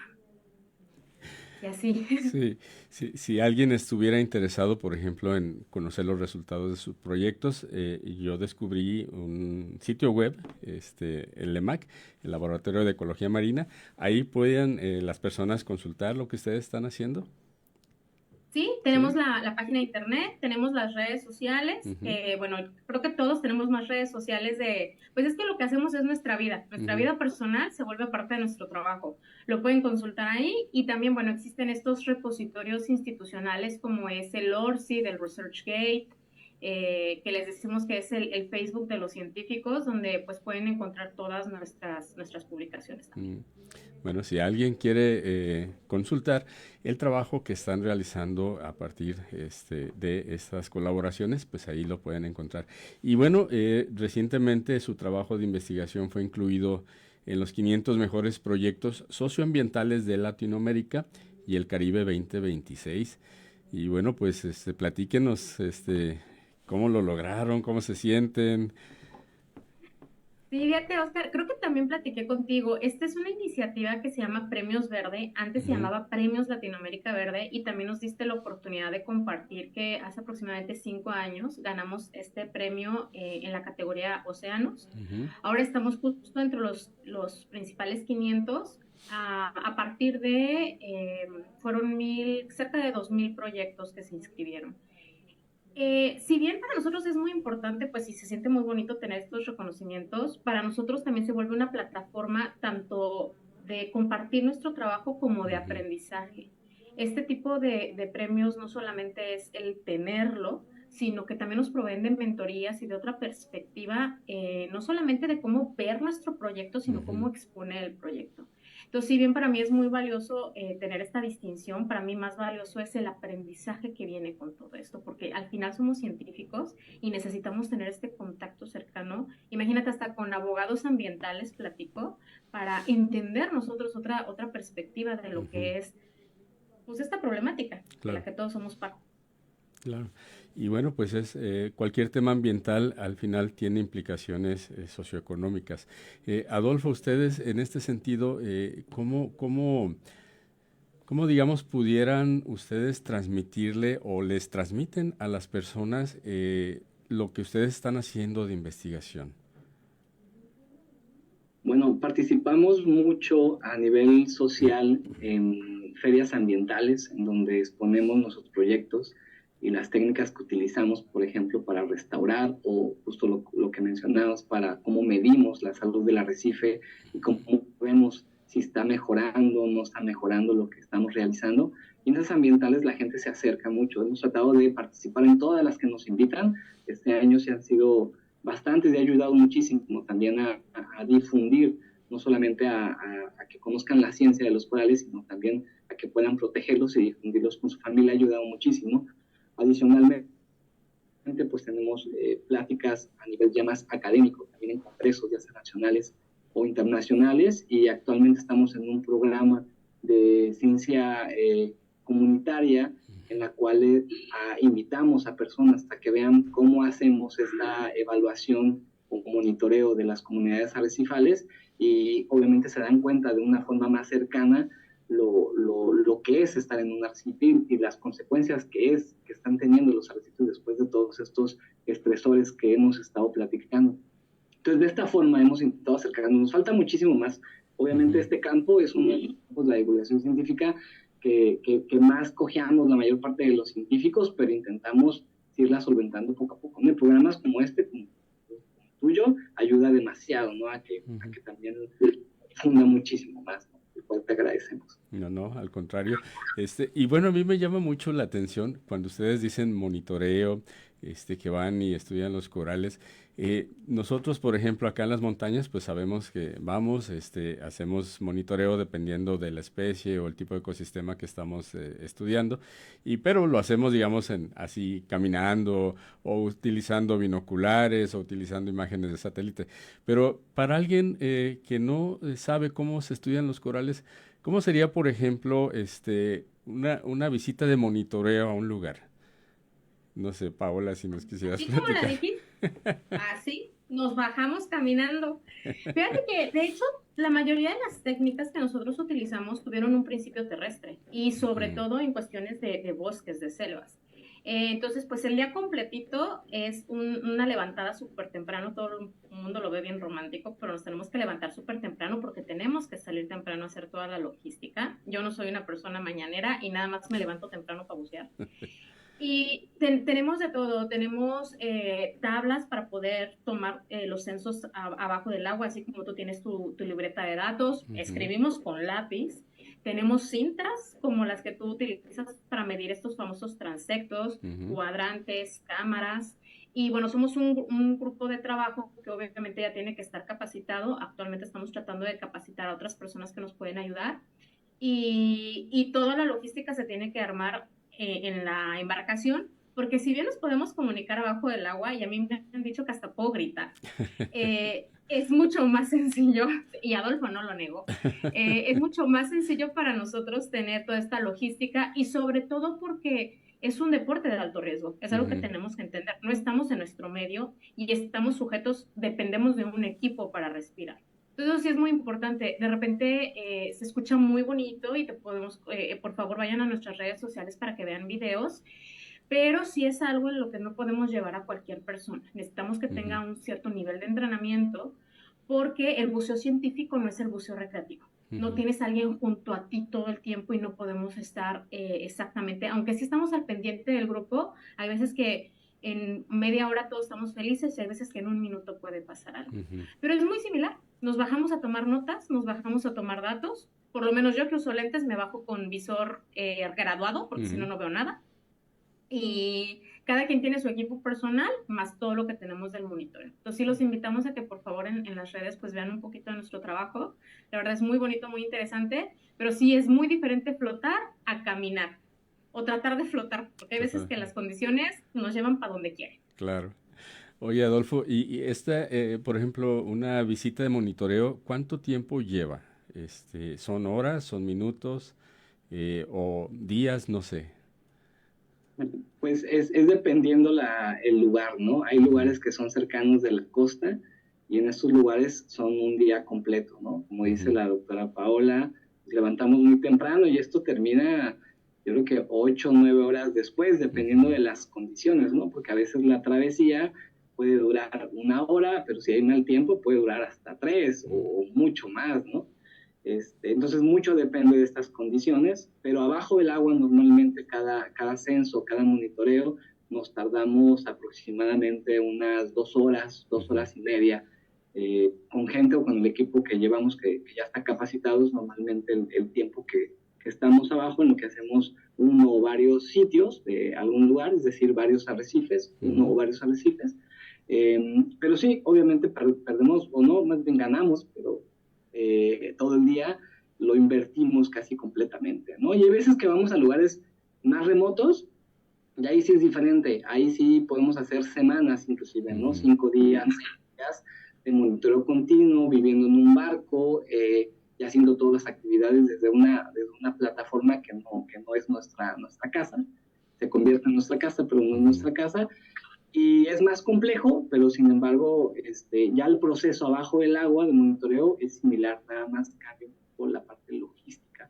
Y así. Sí, si alguien estuviera interesado, por ejemplo, en conocer los resultados de sus proyectos, yo descubrí un sitio web, el LEMAC, el Laboratorio de Ecología Marina. Ahí pueden las personas consultar lo que ustedes están haciendo. Sí, tenemos la página de internet, tenemos las redes sociales, bueno, creo que todos tenemos más redes sociales pues es que lo que hacemos es nuestra vida personal se vuelve parte de nuestro trabajo, lo pueden consultar ahí, y también, bueno, existen estos repositorios institucionales como es el ORCID, el ResearchGate, que les decimos que es el Facebook de los científicos, donde pues pueden encontrar todas nuestras publicaciones también. Bueno, si alguien quiere consultar el trabajo que están realizando a partir de estas colaboraciones, pues ahí lo pueden encontrar. Y bueno, recientemente su trabajo de investigación fue incluido en los 500 mejores proyectos socioambientales de Latinoamérica y el Caribe 2026. Y bueno, pues platíquenos cómo lo lograron, cómo se sienten. Sí, fíjate, Oscar, creo que también platiqué contigo. Esta es una iniciativa que se llama Premios Verde, antes se llamaba Premios Latinoamérica Verde, y también nos diste la oportunidad de compartir que hace aproximadamente 5 años ganamos este premio en la categoría Océanos. Ahora estamos justo entre los principales 500. A partir de, fueron cerca de 2,000 proyectos que se inscribieron. Si bien para nosotros es muy importante, pues, y se siente muy bonito tener estos reconocimientos, para nosotros también se vuelve una plataforma tanto de compartir nuestro trabajo como de aprendizaje. Este tipo de premios no solamente es el tenerlo, sino que también nos proveen de mentorías y de otra perspectiva, no solamente de cómo ver nuestro proyecto, sino cómo exponer el proyecto. Entonces, si bien para mí es muy valioso tener esta distinción, para mí más valioso es el aprendizaje que viene con todo esto, porque al final somos científicos y necesitamos tener este contacto cercano. Imagínate, hasta con abogados ambientales platico, para entender nosotros otra perspectiva de lo que es, pues, esta problemática de la que todos somos parte. Claro. Y bueno, pues cualquier tema ambiental al final tiene implicaciones socioeconómicas. Adolfo, ustedes en este sentido, ¿cómo digamos pudieran ustedes transmitirle o les transmiten a las personas lo que ustedes están haciendo de investigación? Bueno, participamos mucho a nivel social en ferias ambientales, en donde exponemos nuestros proyectos y las técnicas que utilizamos, por ejemplo, para restaurar, o justo lo que mencionabas, para cómo medimos la salud del arrecife y cómo vemos si está mejorando o no está mejorando lo que estamos realizando. Y en esas ambientales la gente se acerca mucho. Hemos tratado de participar en todas las que nos invitan. Este año se han sido bastantes y ha ayudado muchísimo también a difundir, no solamente a que conozcan la ciencia de los corales, sino también a que puedan protegerlos y difundirlos con su familia, ha ayudado muchísimo. Adicionalmente, pues tenemos pláticas a nivel ya más académico, también en congresos, ya sea nacionales o internacionales, y actualmente estamos en un programa de ciencia comunitaria en la cual invitamos a personas a que vean cómo hacemos esta evaluación o monitoreo de las comunidades arrecifales, y obviamente se dan cuenta de una forma más cercana lo que es estar en un arrecife y las consecuencias que están teniendo los arrecifes después de todos estos estresores que hemos estado platicando. Entonces, de esta forma hemos intentado acercarnos. Nos falta muchísimo más. Obviamente, este campo es la divulgación científica que más cojeamos la mayor parte de los científicos, pero intentamos irla solventando poco a poco. Programas como este, como tuyo, ayuda demasiado, ¿no? A que también funda muchísimo más, ¿no? Por cual te agradecemos. No, al contrario. Y bueno, a mí me llama mucho la atención cuando ustedes dicen monitoreo, que van y estudian los corales. Nosotros, por ejemplo, acá en las montañas, pues sabemos que vamos, hacemos monitoreo dependiendo de la especie o el tipo de ecosistema que estamos estudiando, pero lo hacemos, digamos, así caminando o utilizando binoculares o utilizando imágenes de satélite. Pero para alguien que no sabe cómo se estudian los corales, ¿cómo sería, por ejemplo, una visita de monitoreo a un lugar? No sé, Paola, si nos quisieras platicar. ¿Cómo la dijiste? Así, nos bajamos caminando. Fíjate que, de hecho, la mayoría de las técnicas que nosotros utilizamos tuvieron un principio terrestre y sobre todo en cuestiones de bosques, de selvas. Entonces, pues el día completito es una levantada súper temprano. Todo el mundo lo ve bien romántico, pero nos tenemos que levantar súper temprano porque tenemos que salir temprano a hacer toda la logística. Yo no soy una persona mañanera y nada más me levanto temprano para bucear. Y tenemos de todo, tenemos tablas para poder tomar los censos abajo del agua, así como tú tienes tu libreta de datos, escribimos con lápiz, tenemos cintas como las que tú utilizas para medir estos famosos transectos, cuadrantes, cámaras, y bueno, somos un grupo de trabajo que obviamente ya tiene que estar capacitado. Actualmente estamos tratando de capacitar a otras personas que nos pueden ayudar, y toda la logística se tiene que armar en la embarcación, porque si bien nos podemos comunicar abajo del agua, y a mí me han dicho que hasta puedo gritar, es mucho más sencillo, y Adolfo no lo negó, es mucho más sencillo para nosotros tener toda esta logística, y sobre todo porque es un deporte de alto riesgo, es algo que tenemos que entender. No estamos en nuestro medio y estamos sujetos, dependemos de un equipo para respirar. Entonces sí es muy importante. De repente se escucha muy bonito y te podemos, por favor vayan a nuestras redes sociales para que vean videos, pero sí es algo en lo que no podemos llevar a cualquier persona. Necesitamos que tenga un cierto nivel de entrenamiento, porque el buceo científico no es el buceo recreativo. No tienes a alguien junto a ti todo el tiempo y no podemos estar exactamente, aunque sí estamos al pendiente del grupo, hay veces que en media hora todos estamos felices y hay veces que en un minuto puede pasar algo. Pero es muy similar. Nos bajamos a tomar notas, nos bajamos a tomar datos. Por lo menos yo que uso lentes me bajo con visor graduado, porque si no, no veo nada. Y cada quien tiene su equipo personal, más todo lo que tenemos del monitoreo. Entonces sí los invitamos a que por favor en las redes pues vean un poquito de nuestro trabajo. La verdad es muy bonito, muy interesante, pero sí es muy diferente flotar a caminar o tratar de flotar, porque hay veces que las condiciones nos llevan para donde quieren. Claro. Oye, Adolfo, y por ejemplo, una visita de monitoreo, ¿cuánto tiempo lleva? ¿Son horas, son minutos o días? No sé. Pues es dependiendo el lugar, ¿no? Hay lugares que son cercanos de la costa y en estos lugares son un día completo, ¿no? Como dice la doctora Paola, nos levantamos muy temprano y esto termina, yo creo que 8 o 9 horas después, dependiendo de las condiciones, ¿no? Porque a veces la travesía puede durar 1 hora, pero si hay mal tiempo puede durar hasta 3 o mucho más, ¿no? Entonces mucho depende de estas condiciones, pero abajo del agua normalmente cada censo, cada monitoreo, nos tardamos aproximadamente unas 2 horas, 2 horas y media, con gente o con el equipo que llevamos que ya está capacitados. Normalmente el tiempo que estamos abajo, en lo que hacemos uno o varios sitios de algún lugar, es decir, varios arrecifes, uno o varios arrecifes, pero sí, obviamente perdemos, o no, más bien ganamos, pero todo el día, lo invertimos casi completamente, ¿no? Y hay veces que vamos a lugares más remotos, y ahí sí es diferente, ahí sí podemos hacer semanas inclusive, ¿no? 5 días, 6 días de monitoreo continuo, viviendo en un barco, y haciendo todas las actividades desde una plataforma que no es nuestra casa, se convierte en nuestra casa, pero no es nuestra casa, y es más complejo, pero sin embargo, ya el proceso abajo del agua de monitoreo es similar, nada más cambia un poco la parte logística,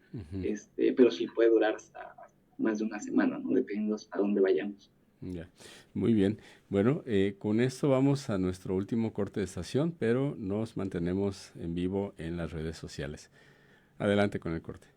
pero sí puede durar hasta más de una semana, ¿no? Dependiendo hasta dónde vayamos. Ya. Muy bien. Bueno, con esto vamos a nuestro último corte de estación, pero nos mantenemos en vivo en las redes sociales. Adelante con el corte.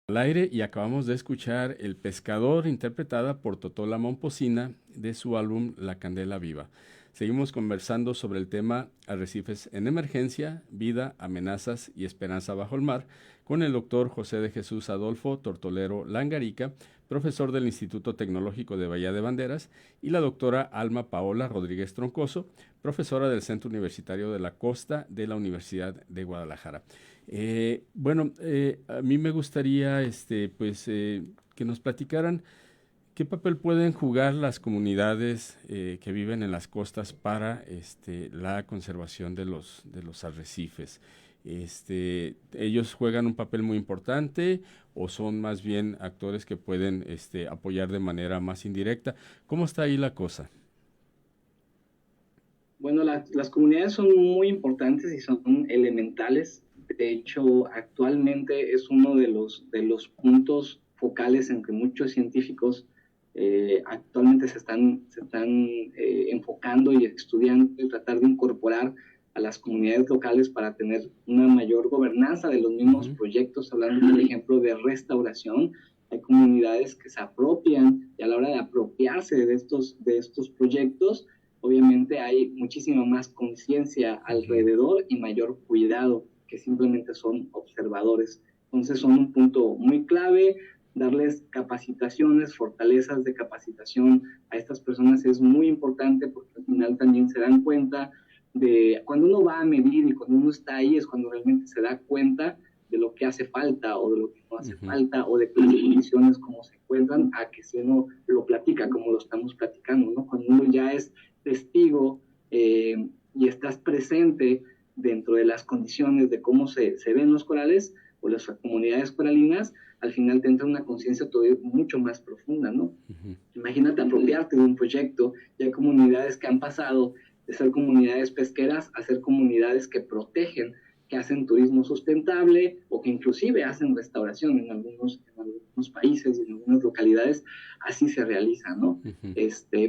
Al aire y acabamos de escuchar El Pescador, interpretada por Totola Momposina de su álbum La Candela Viva. Seguimos conversando sobre el tema Arrecifes en Emergencia, Vida, Amenazas y Esperanza bajo el mar con el doctor José de Jesús Adolfo Tortolero Langarica, profesor del Instituto Tecnológico de Bahía de Banderas, y la doctora Alma Paola Rodríguez Troncoso, profesora del Centro Universitario de la Costa de la Universidad de Guadalajara. A mí me gustaría que nos platicaran ¿Qué papel pueden jugar las comunidades que viven en las costas para la conservación de los arrecifes? ¿Ellos juegan un papel muy importante o son más bien actores que pueden apoyar de manera más indirecta? ¿Cómo está ahí la cosa? Bueno, las comunidades son muy importantes y son elementales. De hecho, actualmente es uno de los puntos focales en que muchos científicos actualmente se están enfocando y estudiando y tratar de incorporar a las comunidades locales para tener una mayor gobernanza de los mismos proyectos. Hablando, por ejemplo, de restauración, hay comunidades que se apropian y a la hora de apropiarse de estos proyectos, obviamente hay muchísima más conciencia alrededor y mayor cuidado, que simplemente son observadores. Entonces son un punto muy clave. Darles capacitaciones, fortalezas de capacitación a estas personas es muy importante, porque al final también se dan cuenta de cuando uno va a medir y cuando uno está ahí es cuando realmente se da cuenta de lo que hace falta o de lo que no hace falta, o de las condiciones como se encuentran, a que si uno lo platica como lo estamos platicando, ¿no? Cuando uno ya es testigo y estás presente dentro de las condiciones de cómo se ven los corales o las comunidades coralinas, al final te entra una conciencia todavía mucho más profunda, ¿no? Imagínate apropiarte de un proyecto. Y hay comunidades que han pasado de ser comunidades pesqueras a ser comunidades que protegen, que hacen turismo sustentable o que inclusive hacen restauración en algunos países y en algunas localidades. Así se realiza, ¿no?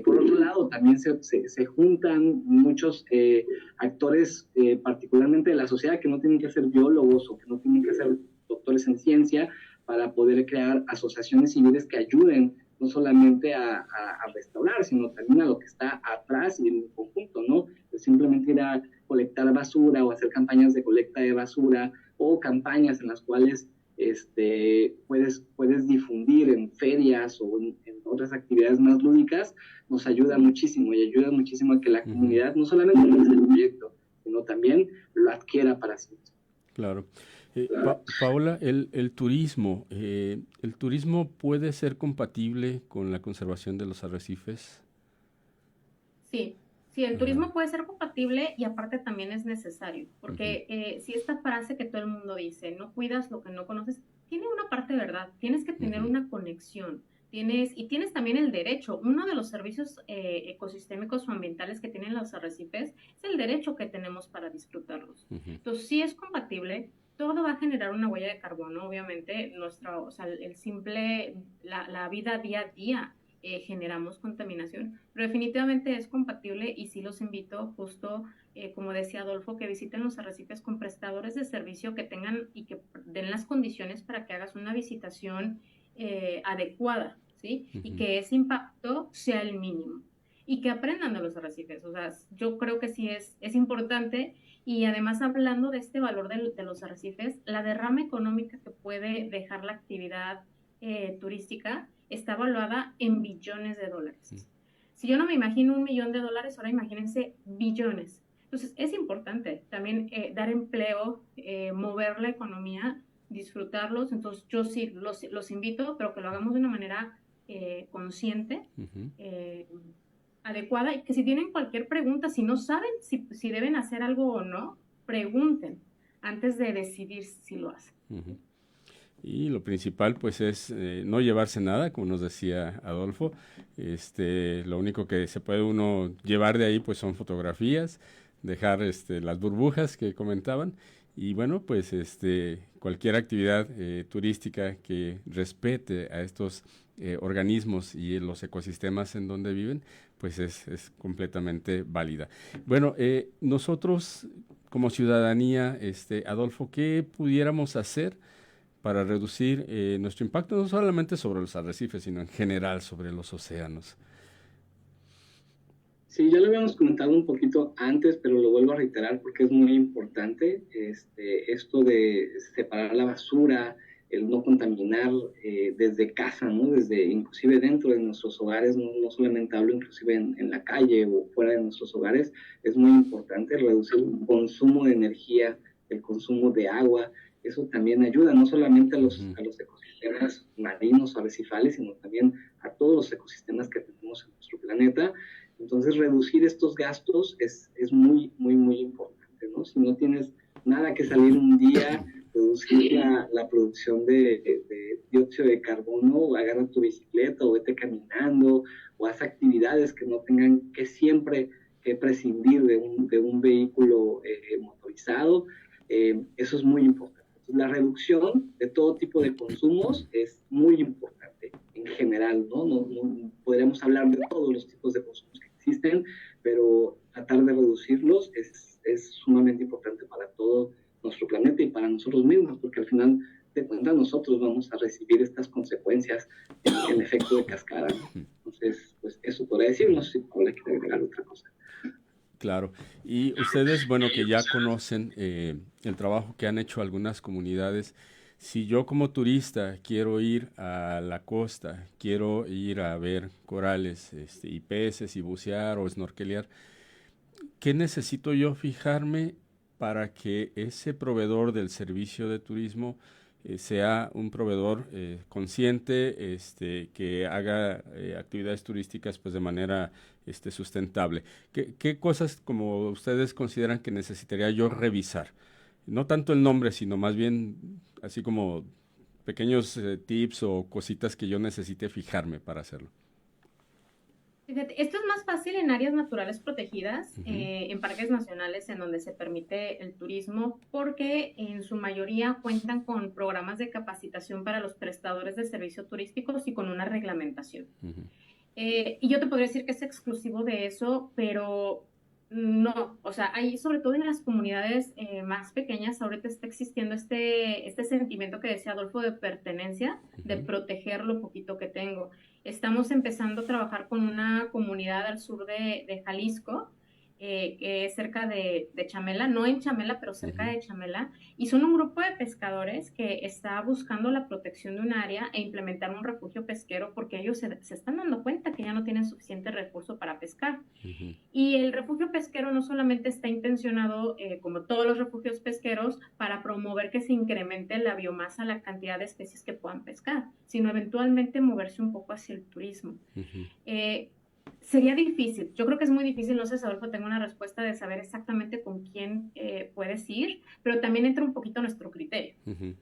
Por otro lado, también se juntan muchos actores, particularmente de la sociedad, que no tienen que ser biólogos o que no tienen que ser doctores en ciencia, para poder crear asociaciones civiles que ayuden no solamente a restaurar, sino también a lo que está atrás y en el conjunto, ¿no? Pues simplemente ir a colectar basura o hacer campañas de colecta de basura, o campañas en las cuales puedes difundir en ferias o en otras actividades más lúdicas, nos ayuda muchísimo y ayuda muchísimo a que la comunidad no solamente conozca el proyecto, sino también lo adquiera para sí. Claro. Paola, el turismo puede ser compatible con la conservación de los arrecifes. Sí, el turismo puede ser compatible y aparte también es necesario, porque si esta frase que todo el mundo dice, no cuidas lo que no conoces, tiene una parte de verdad. Tienes que tener una conexión, tienes también el derecho. Uno de los servicios ecosistémicos o ambientales que tienen los arrecifes es el derecho que tenemos para disfrutarlos. Entonces, sí es compatible. Todo va a generar una huella de carbono, obviamente, la vida día a día generamos contaminación, pero definitivamente es compatible y sí los invito justo, como decía Adolfo, que visiten los arrecifes con prestadores de servicio que tengan y que den las condiciones para que hagas una visitación adecuada, ¿sí? Y que ese impacto sea el mínimo y que aprendan de los arrecifes. O sea, yo creo que sí es importante. Y además, hablando de este valor de los arrecifes, la derrama económica que puede dejar la actividad turística está evaluada en billones de dólares. Si yo no me imagino $1 millón, ahora imagínense billones. Entonces, es importante también dar empleo, mover la economía, disfrutarlos. Entonces, yo sí los invito, pero que lo hagamos de una manera consciente, adecuada, y que si tienen cualquier pregunta, si no saben si deben hacer algo o no, pregunten antes de decidir si lo hacen. Y lo principal pues es no llevarse nada, como nos decía Adolfo. Lo único que se puede uno llevar de ahí pues son fotografías, dejar las burbujas que comentaban, y bueno, pues cualquier actividad turística que respete a estos organismos y los ecosistemas en donde viven, pues es completamente válida. Bueno, nosotros como ciudadanía, Adolfo, ¿qué pudiéramos hacer para reducir nuestro impacto no solamente sobre los arrecifes, sino en general sobre los océanos? Sí, ya lo habíamos comentado un poquito antes, pero lo vuelvo a reiterar porque es muy importante. Esto de separar la basura, el no contaminar desde casa, ¿no? Inclusive dentro de nuestros hogares, no solamente hablo inclusive en la calle o fuera de nuestros hogares, es muy importante reducir el consumo de energía, el consumo de agua, eso también ayuda no solamente a los ecosistemas marinos o arrecifales, sino también a todos los ecosistemas que tenemos en nuestro planeta. Entonces, reducir estos gastos es muy, muy, muy importante, ¿no? Si no tienes nada que salir un día, reducir la producción de dióxido de carbono, o agarra tu bicicleta o vete caminando, o haz actividades que no tengan que siempre prescindir de un vehículo motorizado. Eso es muy importante. Entonces, la reducción de todo tipo de consumos es muy importante en general, ¿no? No podríamos hablar de todos los tipos de consumos que existen, pero tratar de reducirlos es sumamente importante para todo nuestro planeta y para nosotros mismos, porque al final de cuentas nosotros vamos a recibir estas consecuencias en efecto de cascada, ¿no? Entonces, pues eso podría decir, no sé si Paola quiere agregar otra cosa. Claro. Y ustedes, bueno, que ya conocen el trabajo que han hecho algunas comunidades, si yo como turista quiero ir a la costa, quiero ir a ver corales y peces y bucear o snorkelear, ¿qué necesito yo fijarme para que ese proveedor del servicio de turismo sea un proveedor consciente, que haga actividades turísticas pues de manera sustentable? ¿Qué cosas como ustedes consideran que necesitaría yo revisar? No tanto el nombre, sino más bien así como pequeños tips o cositas que yo necesite fijarme para hacerlo. Fíjate, esto es más fácil en áreas naturales protegidas, en parques nacionales en donde se permite el turismo, porque en su mayoría cuentan con programas de capacitación para los prestadores de servicios turísticos y con una reglamentación. Y yo te podría decir que es exclusivo de eso, pero no, o sea, ahí sobre todo en las comunidades más pequeñas ahorita está existiendo este sentimiento que decía Adolfo de pertenencia, de proteger lo poquito que tengo. Estamos empezando a trabajar con una comunidad al sur de Jalisco, que es cerca de Chamela, no en Chamela, pero cerca de Chamela, y son un grupo de pescadores que está buscando la protección de un área e implementar un refugio pesquero porque ellos se están dando cuenta que ya no tienen suficiente recurso para pescar. Y el refugio pesquero no solamente está intencionado, como todos los refugios pesqueros, para promover que se incremente la biomasa, la cantidad de especies que puedan pescar, sino eventualmente moverse un poco hacia el turismo. Sería difícil, yo creo que es muy difícil, no sé, Adolfo, tengo una respuesta de saber exactamente con quién puedes ir, pero también entra un poquito nuestro criterio,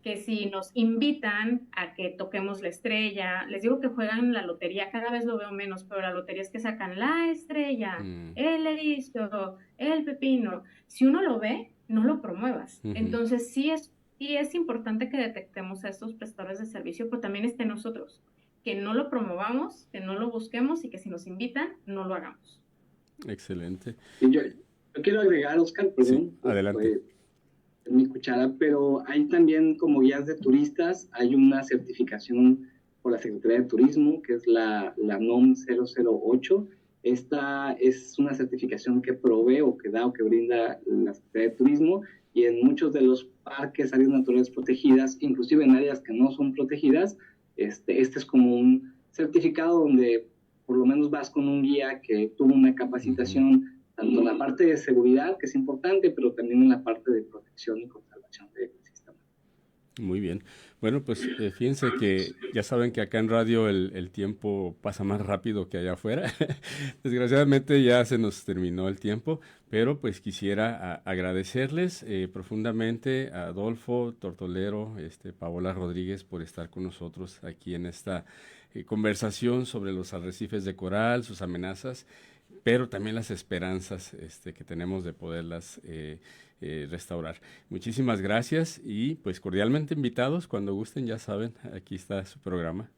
que si nos invitan a que toquemos la estrella, les digo que juegan la lotería, cada vez lo veo menos, pero la lotería es que sacan la estrella, el erizo, el pepino, si uno lo ve, no lo promuevas, entonces sí es importante que detectemos a estos prestadores de servicio, pero también esté nosotros, que no lo promovamos, que no lo busquemos y que si nos invitan, no lo hagamos. Excelente. Yo quiero agregar, Oscar, perdón, sí, adelante. Mi cuchara, pero hay también como guías de turistas, hay una certificación por la Secretaría de Turismo, que es la NOM 008. Esta es una certificación que provee o que da o que brinda la Secretaría de Turismo, y en muchos de los parques, áreas naturales protegidas, inclusive en áreas que no son protegidas, este es como un certificado donde por lo menos vas con un guía que tuvo una capacitación tanto en la parte de seguridad, que es importante, pero también en la parte de protección y conservación del ecosistema. Muy bien. Bueno, pues fíjense que ya saben que acá en radio el tiempo pasa más rápido que allá afuera. Desgraciadamente ya se nos terminó el tiempo, pero pues quisiera agradecerles profundamente a Adolfo Tortolero, Paola Rodríguez, por estar con nosotros aquí en esta conversación sobre los arrecifes de coral, sus amenazas, pero también las esperanzas que tenemos de poderlas restaurar. Muchísimas gracias y pues cordialmente invitados, cuando gusten, ya saben, aquí está su programa.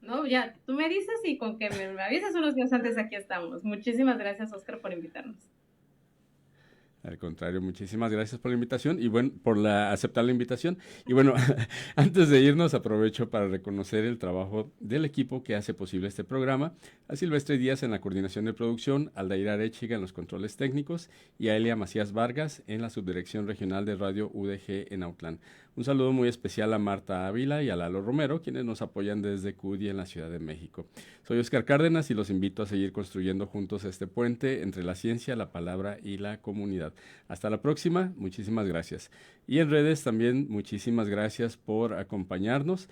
No, ya, tú me dices y con que me avisas unos días antes aquí estamos. Muchísimas gracias, Oscar, por invitarnos. Al contrario, muchísimas gracias por la invitación y bueno, por aceptar la invitación. Y bueno, antes de irnos, aprovecho para reconocer el trabajo del equipo que hace posible este programa, a Silvestre Díaz en la coordinación de producción, Aldair Arechiga en los controles técnicos y a Elia Macías Vargas en la subdirección regional de Radio UDG en Autlán. Un saludo muy especial a Marta Ávila y a Lalo Romero, quienes nos apoyan desde CUDI en la Ciudad de México. Soy Oscar Cárdenas y los invito a seguir construyendo juntos este puente entre la ciencia, la palabra y la comunidad. ciudad. Hasta la próxima, muchísimas gracias. Y en redes también, muchísimas gracias por acompañarnos.